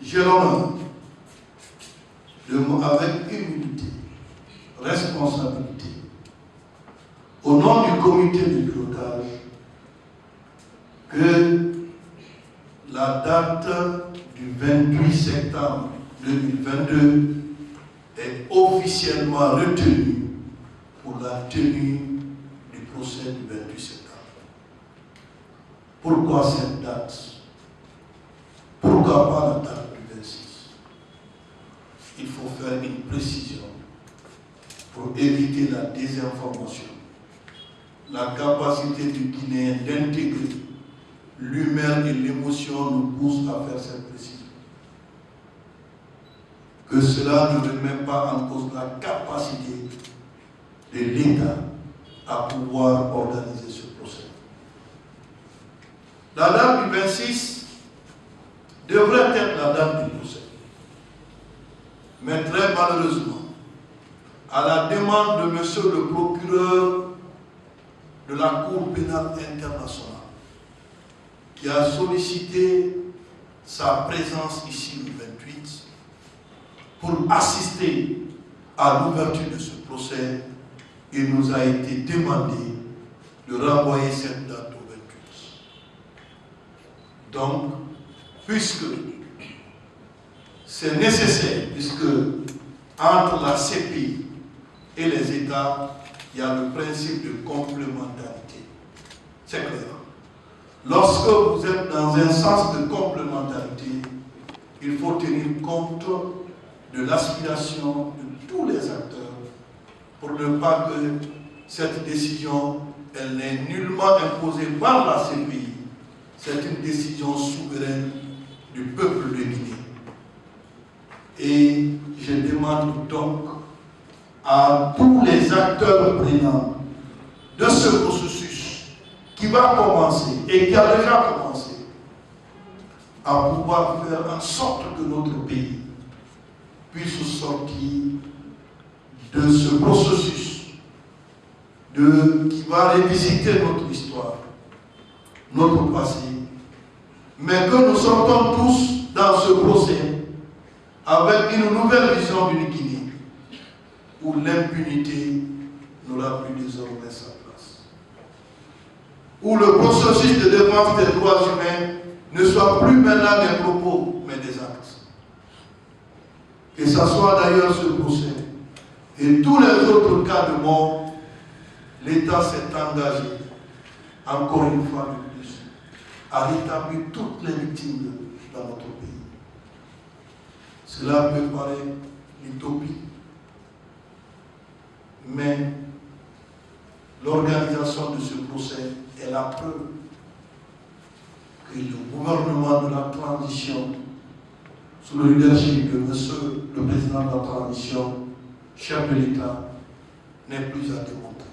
j'ai l'honneur avec humilité, responsabilité, au nom du comité de pilotage, que la date du 28 septembre 2022 est officiellement retenue pour la tenue du procès du 28 septembre. Pourquoi cette date? Pourquoi pas la date du 26? Il faut faire une précision pour éviter la désinformation. La capacité du Guinéen d'intégrer l'humain et l'émotion nous pousse à faire cette précision. Que cela ne remet pas en cause la capacité de l'État à pouvoir organiser ce procès. La date du 26 devrait être la date du procès. Mais très malheureusement, à la demande de monsieur le procureur de la Cour pénale internationale, qui a sollicité sa présence ici le 28 pour assister à l'ouverture de ce procès, il nous a été demandé de renvoyer cette date au 28. Donc, puisque c'est nécessaire, puisque entre la CPI et les États, il y a le principe de complémentarité. C'est clair. Lorsque vous êtes dans un sens de complémentarité, il faut tenir compte de l'aspiration de tous les acteurs pour ne pas que cette décision, elle n'est nullement imposée par la CPI. C'est une décision souveraine du peuple de Guinée. Et je demande donc à tous les acteurs prenants de ce processus qui va commencer et qui a déjà commencé à pouvoir faire en sorte que notre pays puisse sortir de ce processus qui va revisiter notre histoire, notre passé, mais que nous sortons tous dans ce procès avec une nouvelle vision d'une Guinée où l'impunité n'aura plus désormais sa place. Où le processus de défense des droits humains ne soit plus maintenant des propos, mais des actes. Que ce soit d'ailleurs ce procès et tous les autres cas de mort, l'État s'est engagé, encore une fois de plus, à rétablir toutes les victimes dans notre pays. Cela peut paraître l'utopie, mais l'organisation de ce procès est la preuve que le gouvernement de la transition, sous le leadership de monsieur le président de la transition, chef de l'État, n'est plus à démontrer.